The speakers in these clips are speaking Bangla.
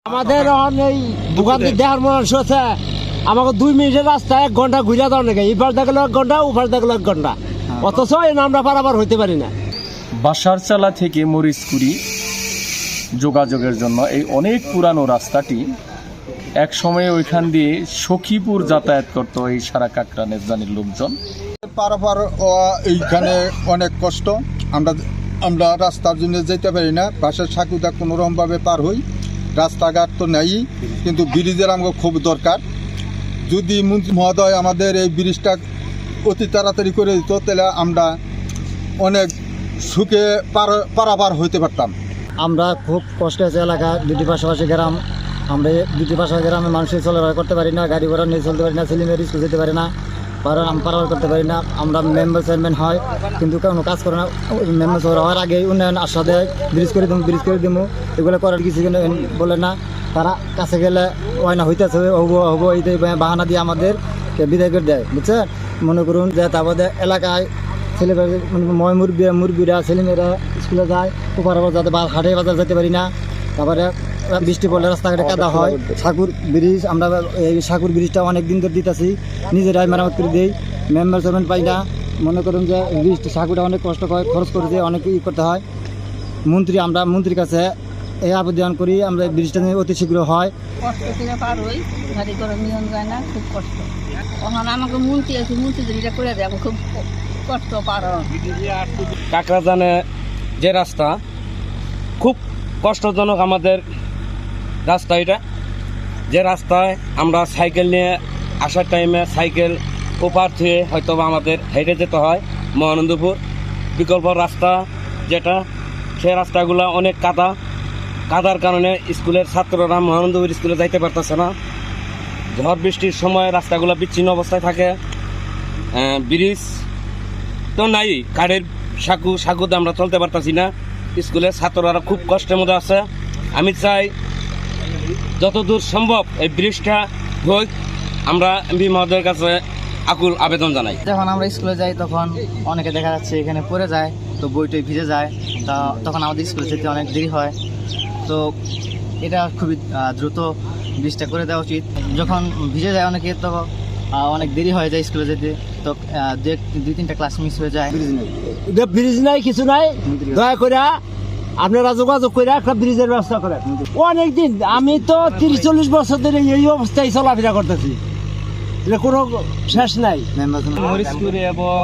আমাদের এই দোকান দেখার মানুষ আছে আমাকে 2 মিনিটের রাস্তা 1 ঘন্টা ঘুরে দাও নাকি এবার দেখলো 1 ঘন্টা ওপার দেখলো 1 ঘন্টা অথচ এই আমরা পারাবার হইতে পারি না। বাসারচালা থেকে মরিচকুড়ি যোগাযোগের জন্য এই অনেক পুরানো রাস্তাটি এক সময় ওইখান দিয়ে সখীপুর যাতায়াত করতো এই সারা কাকড়া নেজদানির লোকজন। পারাপার এইখানে অনেক কষ্ট, আমরা রাস্তার জন্য যেতে পারি না। বাসার সাকুদা কোনোরকমভাবে পার হই, রাস্তাঘাট তো নেই, কিন্তু ব্রিজের আমাকে খুব দরকার। যদি মন্ত্রী মহোদয় আমাদের এই ব্রিজটা অতি তাড়াতাড়ি করে দিত তাহলে আমরা অনেক সুখে পারাপার হইতে পারতাম। আমরা খুব কষ্ট আছে এলাকা, দুটি পাশাপাশি গ্রাম। আমরা দুটি পাশাপাশি গ্রামে মানুষের চলাফেরা করতে পারি না, গাড়ি ঘোড়া নিয়ে চলতে পারি না, ছেলেমেয়ের স্কুল যেতে পারি না, পারাবার করতে পারি না। আমরা মেম্বার চেয়ারম্যান হয় কিন্তু কোনো কাজ করে না। মেম্বার হওয়ার আগে উন্নয়ন আশা দেয়, ব্রিজ করে দেবো এগুলো করার কিছু বলে না। তারা কাছে গেলে হয় না, হইতেছে হবো এই বাহানা দিয়ে আমাদের বিদায় করে দেয়, বুঝছেন। মনে করুন যে তারপরে এলাকায় ছেলেমেয়েরা মুরগিরা ছেলেমেয়েরা স্কুলে যায়, ওপার যাতে হাটে বাজার যেতে পারি না। তারপরে বৃষ্টি পড়লে রাস্তাঘাটে কাদা হয়। সাকুর ব্রিজ, আমরা এই সাকুর ব্রিজটা অনেক দিন ধরে দিতেছি, নিজেরাই মেরামত করে দিই, মেম্বার চেয়ারম্যান পাই না। মনে করুন যে ব্রিজটা সাকুরটা অনেক কষ্ট হয়, খরচ করে দিয়ে অনেক করতে হয়। আমরা মন্ত্রীর কাছে এই আবেদন করি, আমরা ব্রিজটা নিয়ে অতি শীঘ্র হয়। কষ্ট করে পার হই, গাড়ি করে নিয়ন যায় না, খুব কষ্ট। ওখানে আমাকে মন্ত্রী আছে, মন্ত্রী যেটা করে দেয় খুব কষ্ট পার হয়। কাকড়াজানে যে রাস্তা খুব কষ্টজনক আমাদের রাস্তা, এটা যে রাস্তায় আমরা সাইকেল নিয়ে আসার টাইমে সাইকেল ওপার থেকে হয়তো আমাদের হেঁটে যেতে হয় মহানন্দপুর। বিকল্প রাস্তা যেটা, সে রাস্তাগুলো অনেক কাদার কারণে স্কুলের ছাত্ররা মহানন্দপুর স্কুলে যাইতে পারতেছে না। ঝড় বৃষ্টির সময় রাস্তাগুলো বিচ্ছিন্ন অবস্থায় থাকে। ব্রিজ তো নাই, কাঠের সাকুতে আমরা চলতে পারতেছি না। স্কুলের ছাত্ররা খুব কষ্টের মধ্যে আছে। আমি চাই যতদূর সম্ভব এই ব্রিজটা হোক। আমরা এমপি মহোদয়ের কাছে আকুল আবেদন জানাই। যখন আমরা স্কুলে যাই তখন অনেকে দেখা যাচ্ছে এখানে পড়ে যায়, তো বইটই ভিজে যায়, তখন আমাদের স্কুলে যেতে অনেক দেরি হয়। তো এটা খুবই দ্রুত ব্রিজটা করে দেওয়া উচিত। যখন ভিজে যায় অনেকে, তো অনেক দেরি হয়ে যায় স্কুলে যেতে, তো 2-3টা ক্লাস মিস হয়ে যায়। ব্রিজ নাই, কিছু নাই, দয়া করে আপনারা যোগাযোগ করে একটা ব্রিজের ব্যবস্থা করেন। অনেকদিন, আমি তো 30-40 বছর ধরে এই অবস্থায় চলাফেরা করতেছি, কোনো শেষ নাই। মরিচপুরে এবং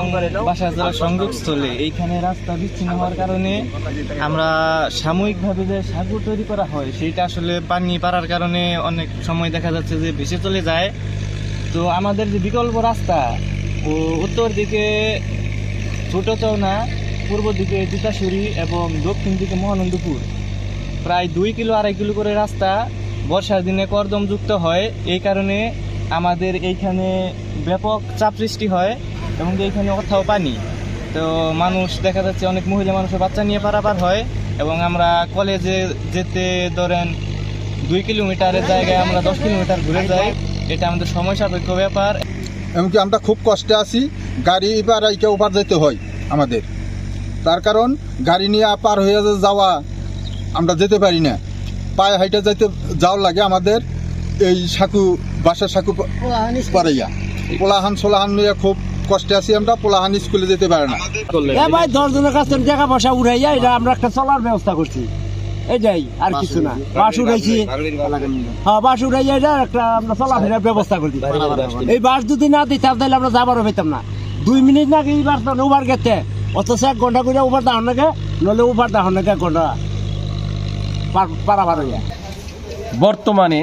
বাসারচালা সংযোগস্থলে এইখানে রাস্তা বিচ্ছিন্ন হওয়ার কারণে আমরা সাময়িকভাবে যে সাগর তৈরি করা হয় সেইটা আসলে পানি পারার কারণে অনেক সময় দেখা যাচ্ছে যে ভেসে চলে যায়। তো আমাদের যে বিকল্প রাস্তা, ও উত্তর দিকে ছোট চৌনা, পূর্ব দিকে তিতাসুরি এবং দক্ষিণ দিকে মহানন্দপুর, প্রায় 2-2.5 কিলো করে রাস্তা বর্ষার দিনে কর্দমযুক্ত হয়। এই কারণে আমাদের এইখানে ব্যাপক চাপ সৃষ্টি হয় এবং এইখানে কোথাও পানি। তো মানুষ দেখা যাচ্ছে অনেক মহিলা মানুষের বাচ্চা নিয়ে পারাপার হয়, এবং আমরা কলেজে যেতে ধরেন 2 কিলোমিটারের জায়গায় আমরা 10 কিলোমিটার ঘুরে যাই। এটা আমাদের সময় সাপেক্ষ ব্যাপার। এমনকি আমরা খুব কষ্টে আছি, গাড়ি এবার ওপার যেতে হয় আমাদের, তার কারণ গাড়ি নিয়ে পার হয়ে যাওয়া আমরা যেতে পারি না, পায়ে হাইটে যাওয়া লাগে আমাদের। এই বাসার সাকু পারাইয়া পোলাহান সোলাহান নিয়ে খুব কষ্টে আছি আমরা, পোলাহান স্কুলে যেতে পারে না। ভাই 10 জনের কাছ থেকে টাকা পয়সা উঠাইয়া এটা আমরা একটা চলার ব্যবস্থা করছি, এটাই আর কিছু না। বাস উঠাইছি, হ্যাঁ বাস উঠাইয়া এটা একটা আমরা চলাফেরার ব্যবস্থা করছি। এই বাস যদি না দিতাম তাহলে আমরা যাবারও পেতাম না। 2 মিনিট নাকি এই বাস ওভার গেতে, অথচ 1 ঘন্টা করে ওভার দাহন নাকি, নলে ওভার দাহন নাকি 1 ঘন্টা পারাপার হইয়া। বর্তমানে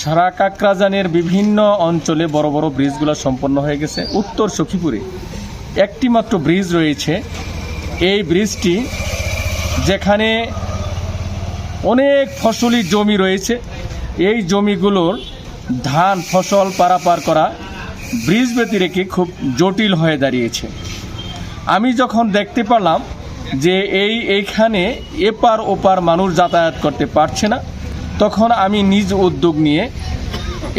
সারা কাকড়াজানের বিভিন্ন অঞ্চলে বড় বড় ব্রিজগুলো সম্পন্ন হয়ে গেছে। উত্তর সখীপুরে একটি মাত্র ব্রিজ রয়েছে। এই ব্রিজটি, যেখানে অনেক ফসলি জমি রয়েছে, এই জমিগুলোর ধান ফসল পারাপার করা ব্রিজ ব্যতি রেখে খুব জটিল হয়ে দাঁড়িয়েছে। আমি যখন দেখতে পেলাম যে এইখানে এপার ওপার মানুষ যাতায়াত করতে পারছে না, তখন আমি নিজ উদ্যোগ নিয়ে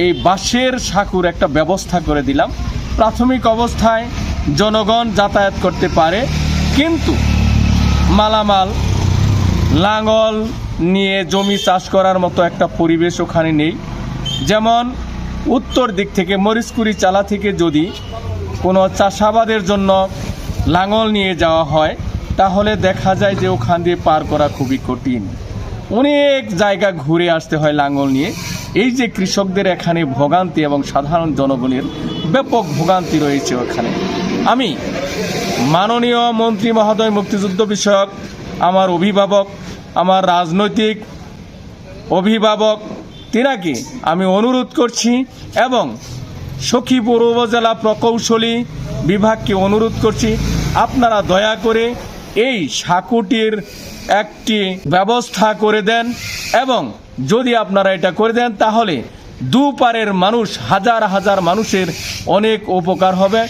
এই বাঁশের সাঁকুর একটা ব্যবস্থা করে দিলাম। প্রাথমিক অবস্থায় জনগণ যাতায়াত করতে পারে, কিন্তু মালামাল, লাঙল, নিয়ে জমি চাষ করার মতো একটা পরিবেশ ওখানে নেই। যেমন উত্তর দিক থেকে মরিচকুড়ি চালা থেকে যদি কোনো চাষাবাদের জন্য লাঙল নিয়ে যাওয়া হয় তাহলে দেখা যায় যে ওখান দিয়ে পার করা খুবই কঠিন, অনেক জায়গা ঘুরে আসতে হয় লাঙল নিয়ে। এই যে কৃষকদের এখানে ভোগান্তি এবং সাধারণ জনগণের ব্যাপক ভোগান্তি রয়েছে ওখানে। আমি মাননীয় মন্ত্রী মহোদয়, মুক্তিযুদ্ধ বিষয়ক আমার অভিভাবক, আমার রাজনৈতিক অভিভাবক তিনাকে আমি অনুরোধ করছি এবং সখীপুর উপজেলা প্রকৌশলী বিভাগকে অনুরোধ করছি, আপনারা দয়া করে এই সাঁকুটির একটি ব্যবস্থা করে দেন এবং যদি আপনারা এটা করে দেন তাহলে দুপারের মানুষ, হাজার হাজার মানুষের অনেক উপকার হবে।